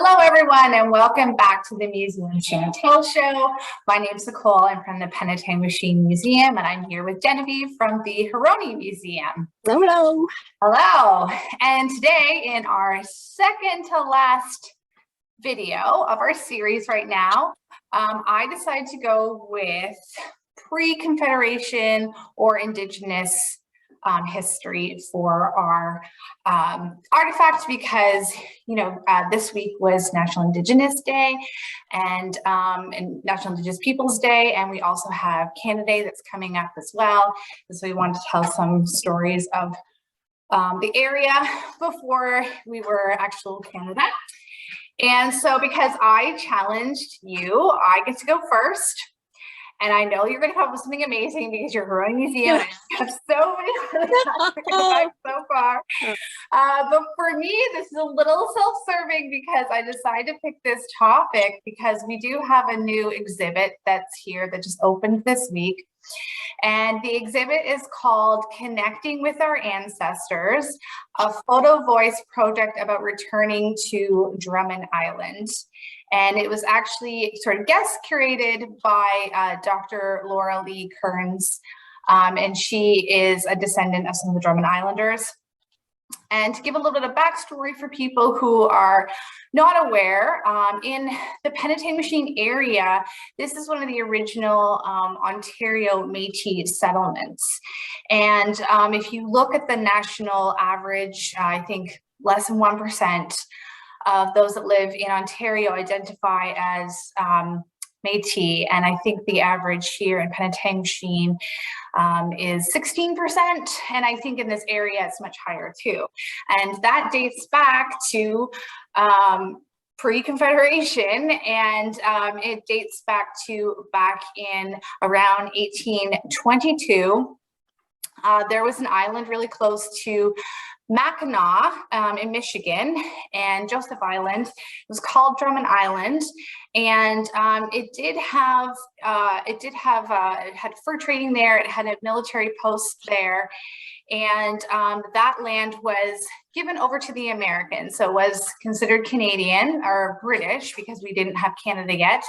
Hello, everyone, and welcome back to the Museum Show and Tell Show. My name is Nicole. I'm from the Penetanguishene Museum, and I'm here with Genevieve from the Huronia Museum. Hello. Hello. And today, in our second to last video of our series right now, I decided to go with pre-confederation or Indigenous history for our artifact because, this week was National Indigenous Day and National Indigenous Peoples Day, and we also have Canada Day that's coming up as well. And so we wanted to tell some stories of the area before we were actual Canada. And so because I challenged you, I get to go first. And I know you're going to come up with something amazing because you're Huronia Museum and you have so many so far. But for me, this is a little self-serving because I decided to pick this topic because we do have a new exhibit that's here that just opened this week. And the exhibit is called Connecting with Our Ancestors, a photo voice project about returning to Drummond Island. And it was actually sort of guest curated by Dr. Laura Lee Kearns, and she is a descendant of some of the Drummond Islanders. And to give a little bit of backstory for people who are not aware, in the Penetanguishene area, this is one of the original Ontario Métis settlements. And if you look at the national average, I think less than 1% of those that live in Ontario identify as Métis, and I think the average here in Penetanguishene is 16%, and I think in this area it's much higher too. And that dates back to pre-confederation, and it dates back in around 1822. There was an island really close to Mackinac in Michigan and Joseph Island. It was called Drummond Island, and it had fur trading there. It had a military post there, and that land was given over to the Americans. So it was considered Canadian or British because we didn't have Canada yet.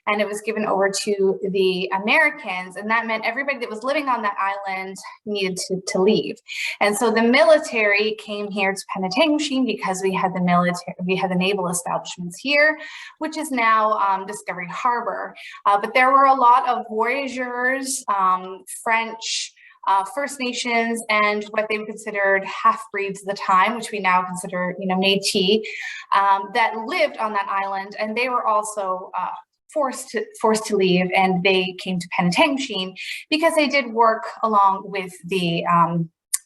And it was given over to the Americans, and that meant everybody that was living on that island needed to leave. And so the military came here to Penetanguishene because we had the naval establishments here, which is now Discovery Harbor. But there were a lot of Voyagers, French, First Nations, and what they considered half-breeds at the time, which we now consider, Métis, that lived on that island, and they were also forced to leave, and they came to Penetanguishene because they did work along with the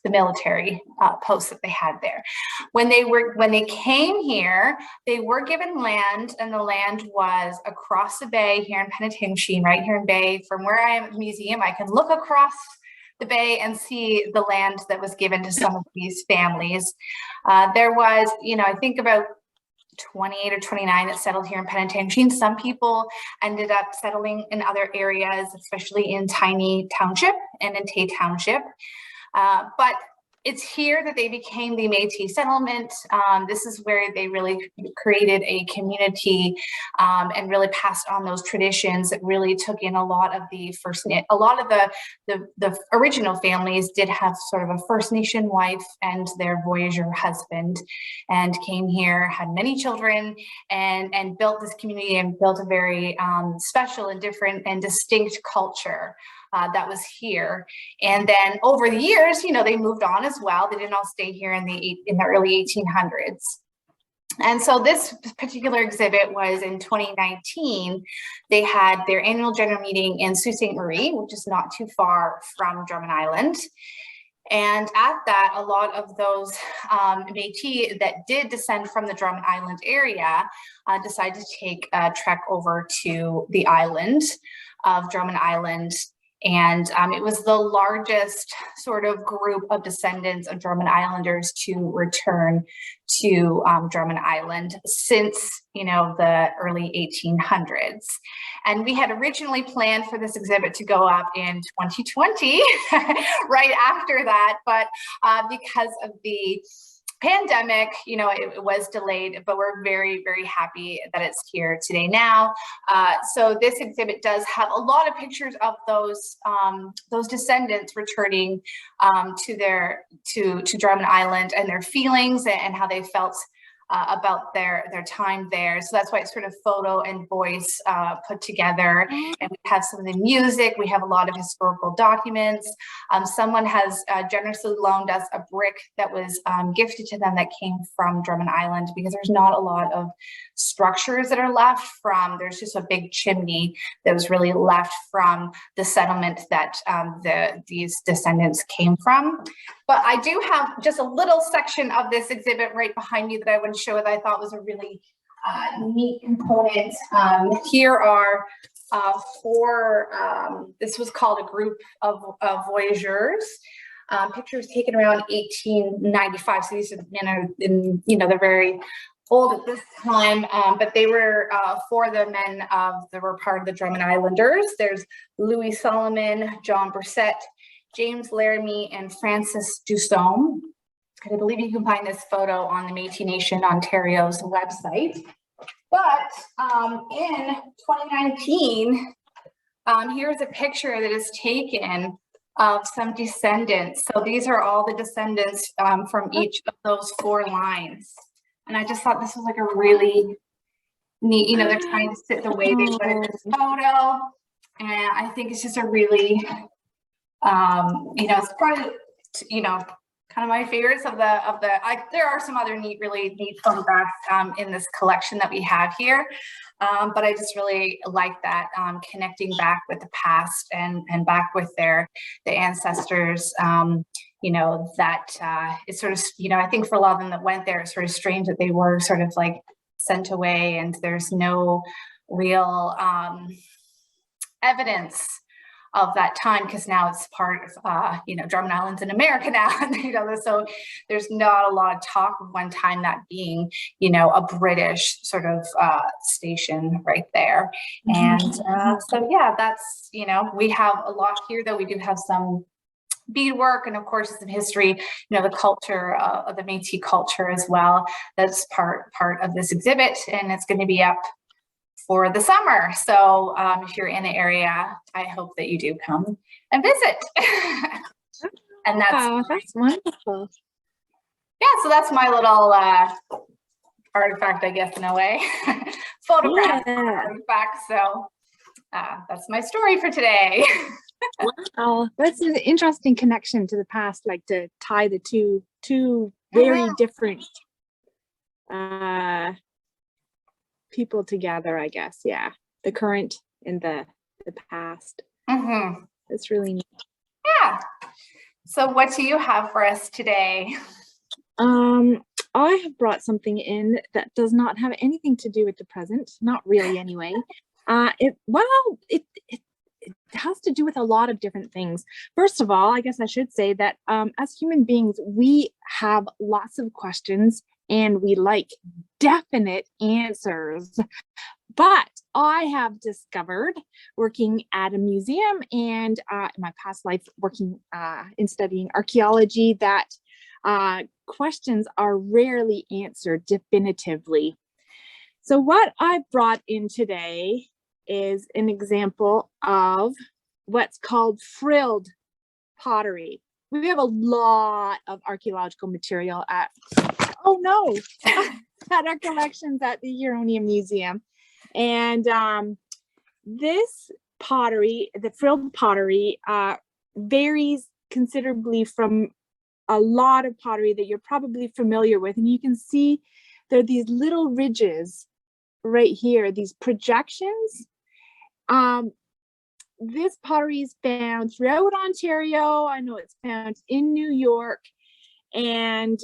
military posts that they had there. When they came here, they were given land, and the land was across the bay here in Penetanguishene, right here in Bay. From where I am at the museum, I can look across the bay and see the land that was given to some of these families. There was, I think about 28 or 29 that settled here in Penetanguishene. Some people ended up settling in other areas, especially in Tiny Township and in Tay Township. But it's here that they became the Métis settlement. This is where they really created a community and really passed on those traditions that really took in a lot of the the original families did have sort of a First Nation wife and their Voyager husband, and came here, had many children, and built this community and built a very special and different and distinct culture that was here. And then over the years, they moved on as well. They didn't all stay here in the early 1800s. And so this particular exhibit was in 2019. They had their annual general meeting in Sault Ste. Marie, which is not too far from Drummond Island. And at that, a lot of those Métis that did descend from the Drummond Island area decided to take a trek over to the island of Drummond Island. And it was the largest sort of group of descendants of Drummond Islanders to return to Drummond Island since, the early 1800s. And we had originally planned for this exhibit to go up in 2020, right after that. But because of the pandemic, you know, it was delayed, but we're very, very happy that it's here today now. So this exhibit does have a lot of pictures of those descendants returning to Drummond Island, and their feelings and how they felt about their time there. So that's why it's sort of photo and voice put together. And we have some of the music. We have a lot of historical documents. Someone has generously loaned us a brick that was gifted to them that came from Drummond Island, because there's not a lot of structures that are left from, there's just a big chimney that was really left from the settlement that these descendants came from. But I do have just a little section of this exhibit right behind me that I would show that I thought was a really neat component. Here are this was called a group of Voyagers. Pictures taken around 1895. So these are men are in, you know, they're very old at this time, but they were 4 of the men that were part of the Drummond Islanders. There's Louis Solomon, John Brissett, James Laramie, and Francis Dusome. And I believe you can find this photo on the Métis Nation Ontario's website. But in 2019, here's a picture that is taken of some descendants. So these are all the descendants from each of those 4 lines. And I just thought this was like a really neat, you know, they're trying to sit the way they put in this photo. And I think it's just a really, you know, it's probably, you know, kind of my favorites of there are some other really neat photographs in this collection that we have here. But I just really like that, connecting back with the past and back with the ancestors. You know, that it's sort of, you know, I think for a lot of them that went there, it's sort of strange that they were sort of like sent away, and there's no real evidence of that time, because now it's part of, you know, Drummond Island's in America now, you know, so there's not a lot of talk of one time that being, you know, a British sort of station right there. And so, yeah, that's, you know, we have a lot here, though. We do have some beadwork and, of course, some history, you know, the culture of the Métis culture as well. That's part of this exhibit, and it's going to be up for the summer. So if you're in the area, I hope that you do come and visit. And that's wonderful. Yeah, so that's my little artifact, I guess, in a way. Photograph artifact. So that's my story for today. Wow, that's an interesting connection to the past, like to tie the two very different people together, I guess. Yeah, the current and the past. It's really neat. Yeah. So what do you have for us today? I have brought something in that does not have anything to do with the present, not really anyway. It has to do with a lot of different things. First of all, I guess I should say that as human beings, we have lots of questions and we like definite answers. But I have discovered, working at a museum and in my past life working in studying archaeology, that questions are rarely answered definitively. So what I brought in today is an example of what's called frilled pottery. We have a lot of archaeological material at our collections at the Huronia Museum. And this pottery, the frilled pottery, varies considerably from a lot of pottery that you're probably familiar with. And you can see there are these little ridges right here, these projections. This pottery is found throughout Ontario. I know it's found in New York. And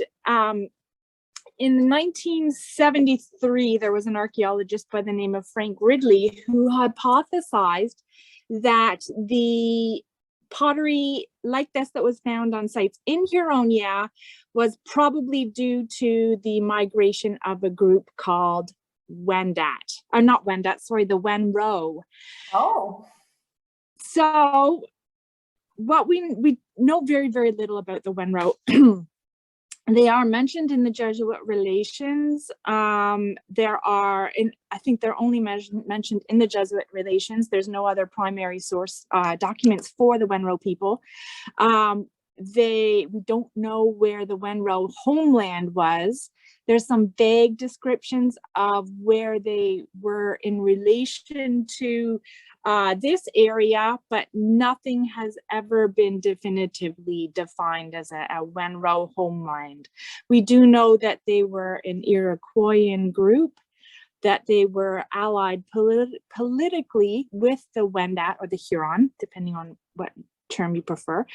in 1973, there was an archaeologist by the name of Frank Ridley who hypothesized that the pottery like this that was found on sites in Huronia was probably due to the migration of a group called Wendat, or not Wendat, sorry, the Wenro. Oh. So what we know very, very little about the Wenro. They are mentioned in the Jesuit Relations. There are, and I think they're only mentioned in the Jesuit Relations. There's no other primary source documents for the Wenro people. We don't know where the Wenro homeland was. There's some vague descriptions of where they were in relation to this area, but nothing has ever been definitively defined as a Wenro homeland. We do know that they were an Iroquoian group, that they were allied politically with the Wendat or the Huron, depending on what term you prefer,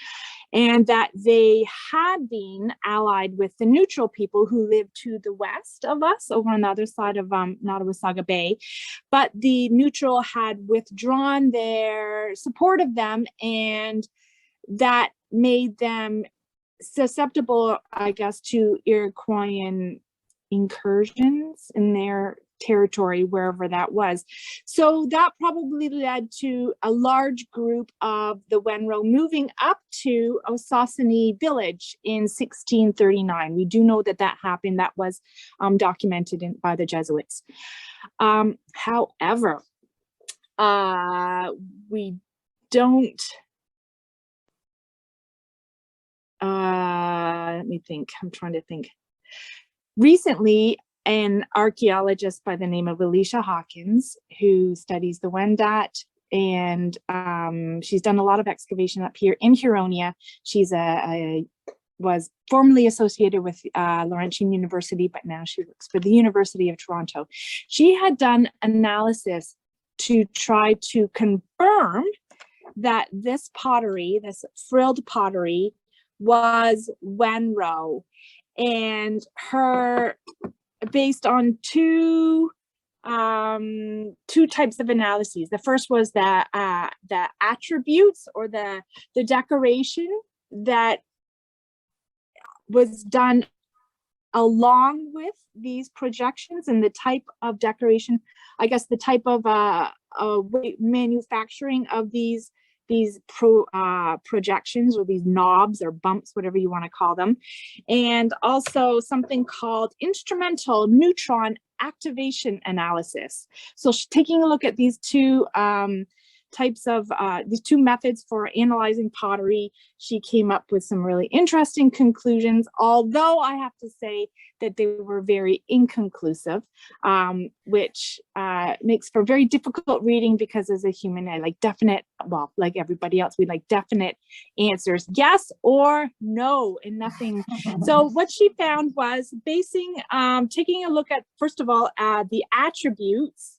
and that they had been allied with the neutral people who lived to the west of us over on the other side of Nottawasaga Bay, but the neutral had withdrawn their support of them, and that made them susceptible, I guess, to Iroquoian incursions in their territory, wherever that was. So that probably led to a large group of the Wenro moving up to Osaussane village in 1639. We do know that that happened. That was documented by the Jesuits. However, we don't, let me think, I'm trying to think. Recently, an archaeologist by the name of Alicia Hawkins, who studies the Wendat, and she's done a lot of excavation up here in Huronia. She's was formerly associated with Laurentian University, but now she works for the University of Toronto. She had done analysis to try to confirm that this pottery, this frilled pottery, was Wenro, and her, based on two types of analyses. The first was the attributes or the decoration that was done along with these projections, and the type of decoration, I guess the type of manufacturing of these projections, or these knobs or bumps, whatever you want to call them, and also something called instrumental neutron activation analysis. So taking a look at these two types of these two methods for analyzing pottery, she came up with some really interesting conclusions, although I have to say that they were very inconclusive, which makes for very difficult reading, because as a human, I like definite, well, like everybody else, we like definite answers, yes or no, and nothing. So what she found was taking a look at, first of all, the attributes.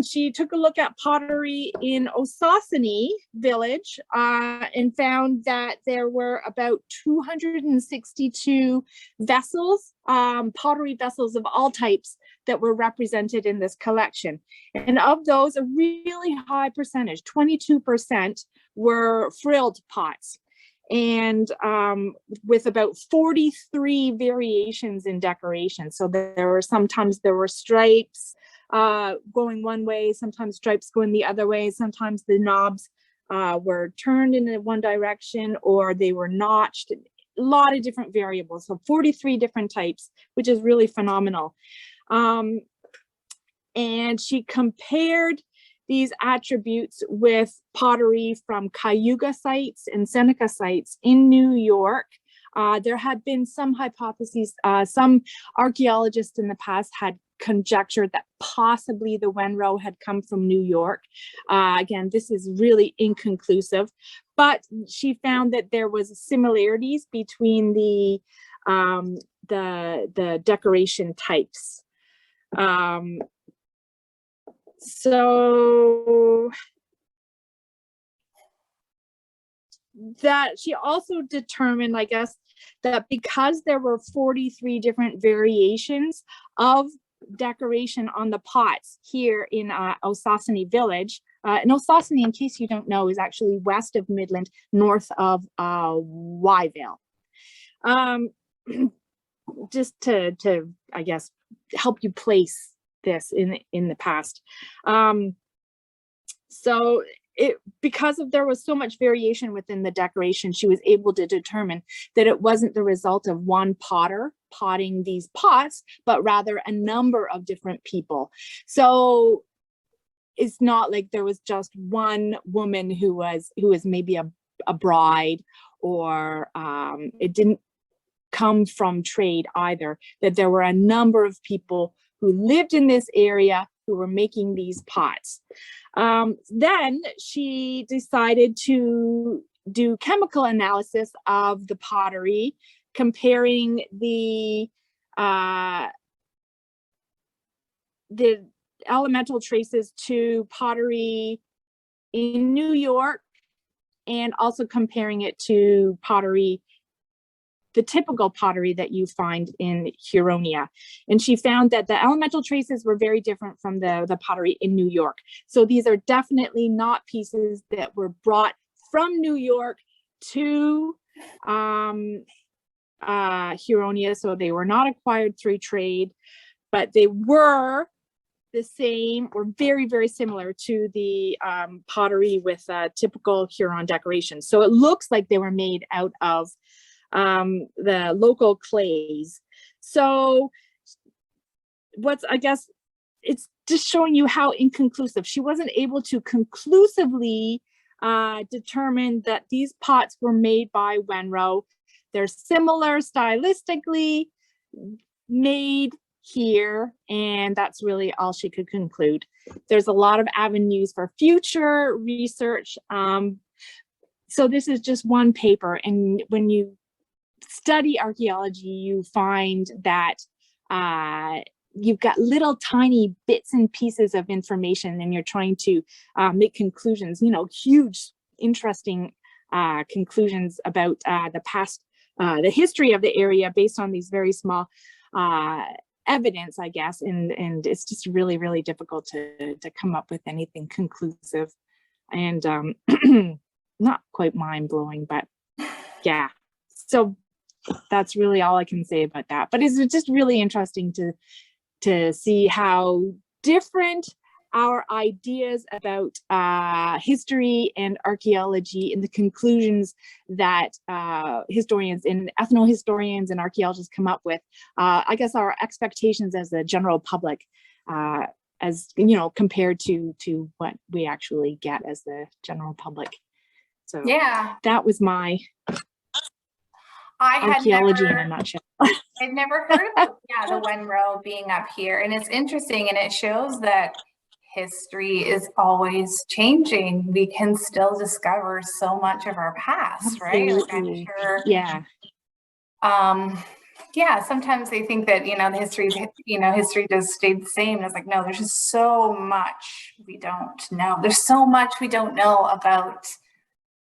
She took a look at pottery in Osaussane village and found that there were about 262 vessels, pottery vessels of all types, that were represented in this collection. And of those, a really high percentage, 22%, were frilled pots, and with about 43 variations in decoration. So sometimes there were stripes going one way, sometimes stripes going the other way, sometimes the knobs were turned in one direction, or they were notched. A lot of different variables, so 43 different types, which is really phenomenal. And she compared these attributes with pottery from Cayuga sites and Seneca sites in New York. There had been some hypotheses, some archaeologists in the past had conjectured that possibly the Wenro had come from New York. Again, this is really inconclusive, but she found that there was similarities between the decoration types. So that she also determined, I guess, that because there were 43 different variations of decoration on the pots here in Osaussane village, and Osaussane, in case you don't know, is actually west of Midland, north of Wyvale. Just to I guess help you place this in the past. So because there was so much variation within the decoration, she was able to determine that it wasn't the result of one potter potting these pots, but rather a number of different people. So it's not like there was just one woman who was maybe a bride, or it didn't come from trade either, that there were a number of people who lived in this area who were making these pots. Then she decided to do chemical analysis of the pottery, comparing the elemental traces to pottery in New York, and also comparing it to pottery, the typical pottery that you find in Huronia. And she found that the elemental traces were very different from the pottery in New York. So these are definitely not pieces that were brought from New York to Huronia. So they were not acquired through trade, but they were the same or very, very similar to the pottery with typical Huron decorations. So it looks like they were made out of the local clays. So I guess it's just showing you how inconclusive. She wasn't able to conclusively determine that these pots were made by Wenro. They're similar stylistically, made here, and that's really all she could conclude. There's a lot of avenues for future research. So this is just one paper, and when you study archaeology, you find that you've got little tiny bits and pieces of information, and you're trying to make conclusions, huge, interesting conclusions about the past, the history of the area based on these very small evidence, I guess, and it's just really, really difficult to come up with anything conclusive, and not quite mind-blowing, but yeah. So that's really all I can say about that. But it's just really interesting to see how different our ideas about history and archaeology and the conclusions that historians and ethnohistorians and archaeologists come up with, I guess our expectations as the general public, as compared to what we actually get as the general public. So yeah, that was my archaeology in a nutshell. I've never heard of the Wenro being up here, and it's interesting, and it shows that history is always changing. We can still discover so much of our past, right? Like, I'm sure. Yeah. Yeah, sometimes they think that, the history just stayed the same. And it's like, no, there's just so much we don't know. There's so much we don't know about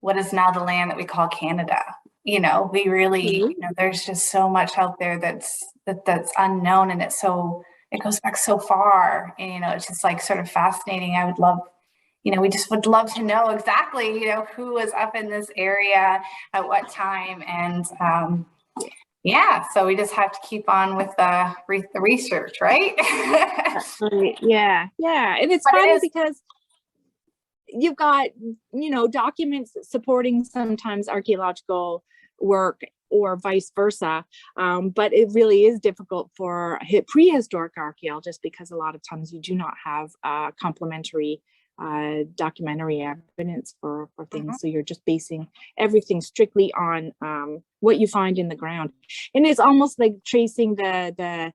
what is now the land that we call Canada. We really, there's just so much out there that's unknown, and it goes back so far, and it's just like sort of fascinating. I would love, we just would love to know exactly, who was up in this area at what time, and so we just have to keep on with the research, right? Yeah, and it's funny because you've got documents supporting sometimes archaeological work or vice versa, but it really is difficult for prehistoric archaeologists because a lot of times you do not have complementary documentary evidence for things. So you're just basing everything strictly on what you find in the ground, and it's almost like tracing the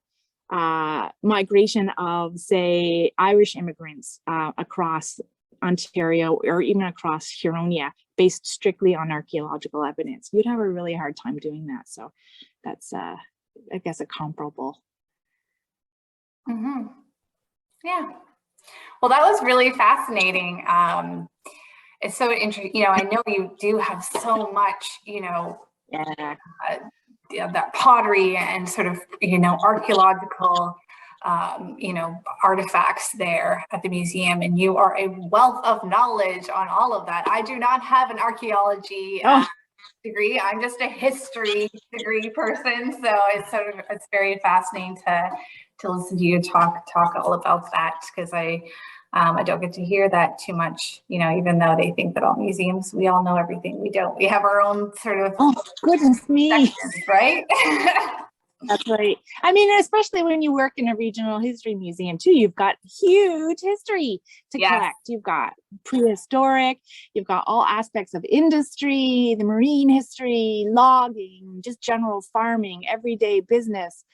migration of, say, Irish immigrants across Ontario or even across Huronia based strictly on archaeological evidence. You'd have a really hard time doing that. So that's I guess a comparable. Yeah. Well, that was really fascinating. It's so interesting. I know you do have so much, that pottery and sort of, archaeological artifacts there at the museum, and you are a wealth of knowledge on all of that. I do not have an archaeology degree. I'm just a history degree person, so it's very fascinating to listen to you talk all about that, because I I don't get to hear that too much, you know, even though they think that all museums, we all know everything. We don't. We have our own sort of Oh, goodness me. sections, right? That's right. I mean, especially when you work in a regional history museum too, you've got huge history to Yes. collect. You've got prehistoric, you've got all aspects of industry, the marine history, logging, just general farming, everyday business.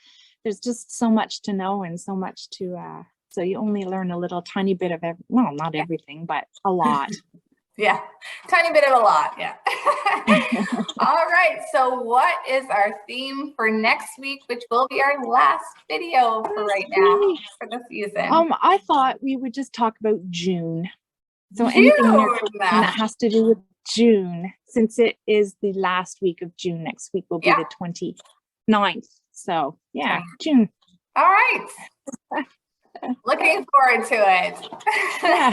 There's just so much to know and so much to, so you only learn a little tiny bit of, well, not everything, but a lot. Yeah, tiny bit of a lot. Yeah. All right. So what is our theme for next week, which will be our last video for right now for the season? I thought we would just talk about June. So June. anything in your collection that has to do with June, since it is the last week of June. Next week will be the 29th. So yeah, June. All right. Looking forward to it. Yeah.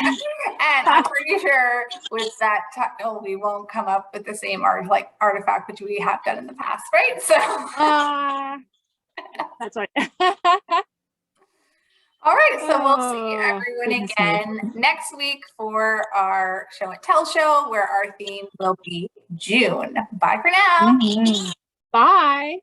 And I'm pretty sure with that title, we won't come up with the same artifact which we have done in the past, right? So that's right. All right, so we'll see everyone again next week for our show and tell show, where our theme will be June. Bye for now. Bye.